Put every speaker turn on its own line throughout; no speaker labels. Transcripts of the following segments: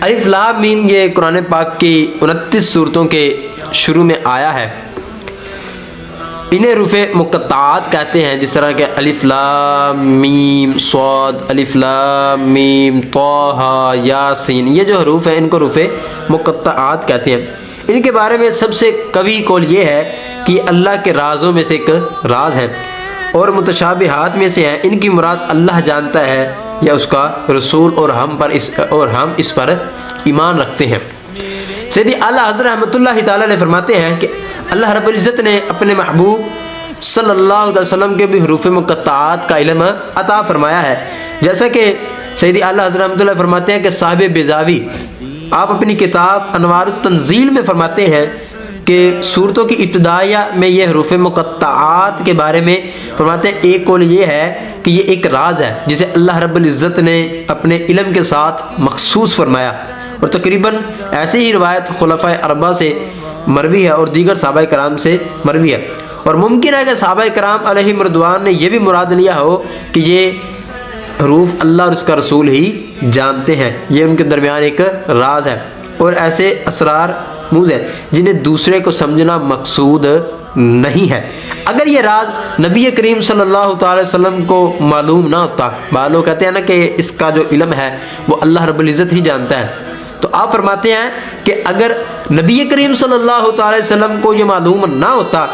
الف لام میم یہ قرآن پاک کی 29 صورتوں کے شروع میں آیا ہے۔ انہیں حروف مقطعات کہتے ہیں، جس طرح کہ الف لام میم صاد، الف لام میم طہ یاسین، یہ جو حروف ہیں ان کو حروف مقطعات کہتے ہیں۔ ان کے بارے میں سب سے قوی قول یہ ہے کہ اللہ کے رازوں میں سے ایک راز ہے اور متشابہات میں سے ہیں۔ ان کی مراد اللہ جانتا ہے یا اس کا رسول، اور ہم اس پر ایمان رکھتے ہیں۔ سیدی اعلیٰ حضرت رحمۃ اللہ تعالیٰ نے فرماتے ہیں کہ اللہ رب العزت نے اپنے محبوب صلی اللہ علیہ وسلم کے بھی حروف مقطعات کا علم عطا فرمایا ہے، جیسا کہ سیدی اعلیٰ حضرت رحمۃ اللہ فرماتے ہیں کہ صاحب بیضاوی آپ اپنی کتاب انوار التنزیل میں فرماتے ہیں کہ صورتوں کی ابتدائیہ میں یہ حروف مقطعات کے بارے میں فرماتے ہیں ایک قول یہ ہے کہ یہ ایک راز ہے جسے اللہ رب العزت نے اپنے علم کے ساتھ مخصوص فرمایا، اور تقریباً ایسی ہی روایت خلفائے اربعہ سے مروی ہے اور دیگر صحابہ کرام سے مروی ہے، اور ممکن ہے کہ صحابہ کرام علیہم رضوان نے یہ بھی مراد لیا ہو کہ یہ حروف اللہ اور اس کا رسول ہی جانتے ہیں، یہ ان کے درمیان ایک راز ہے، اور ایسے اسرار موز ہے جنہیں دوسرے کو سمجھنا مقصود نہیں ہے۔ اگر یہ راز نبی کریم صلی اللہ تعالی وسلم کو معلوم نہ ہوتا، بعض لوگ کہتے ہیں نا کہ اس کا جو علم ہے وہ اللہ رب العزت ہی جانتا ہے، تو آپ فرماتے ہیں کہ اگر نبی کریم صلی اللہ تعالی وسلم کو یہ معلوم نہ ہوتا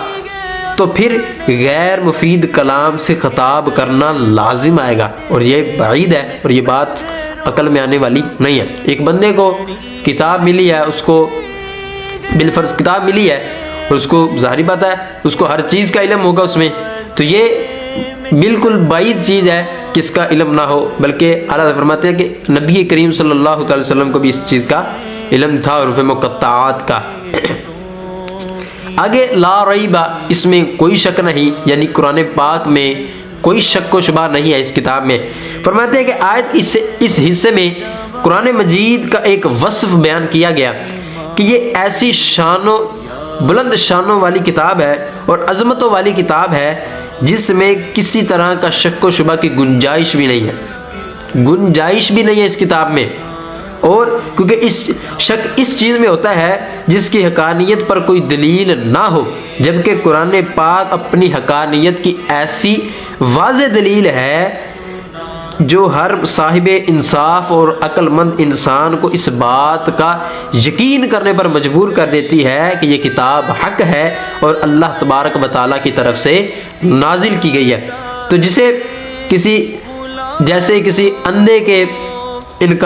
تو پھر غیر مفید کلام سے خطاب کرنا لازم آئے گا، اور یہ بعید ہے اور یہ بات عقل میں آنے والی نہیں ہے۔ ایک بندے کو کتاب ملی ہے، اس کو بالفرض کتاب ملی ہے اور اس کو ظاہری بات ہے اس کو ہر چیز کا علم ہوگا اس میں، تو یہ بالکل بعید چیز ہے کہ اس کا علم نہ ہو، بلکہ اعلیٰ فرماتے ہیں کہ نبی کریم صلی اللہ تعالی وسلم کو بھی اس چیز کا علم تھا، حروف مقطعات کا۔ آگے لا ریبہ، اس میں کوئی شک نہیں، یعنی قرآن پاک میں کوئی شک و شبہ نہیں ہے اس کتاب میں۔ فرماتے ہیں کہ آیت اس حصے میں قرآن مجید کا ایک وصف بیان کیا گیا کہ یہ ایسی بلند شانوں والی کتاب ہے اور عظمتوں والی کتاب ہے جس میں کسی طرح کا شک و شبہ کی گنجائش بھی نہیں ہے اس کتاب میں، اور کیونکہ شک اس چیز میں ہوتا ہے جس کی حقانیت پر کوئی دلیل نہ ہو، جبکہ قرآن پاک اپنی حقانیت کی ایسی واضح دلیل ہے جو ہر صاحب انصاف اور عقل مند انسان کو اس بات کا یقین کرنے پر مجبور کر دیتی ہے کہ یہ کتاب حق ہے اور اللہ تبارک و تعالیٰ کی طرف سے نازل کی گئی ہے۔ تو جیسے کسی اندھے کے انکار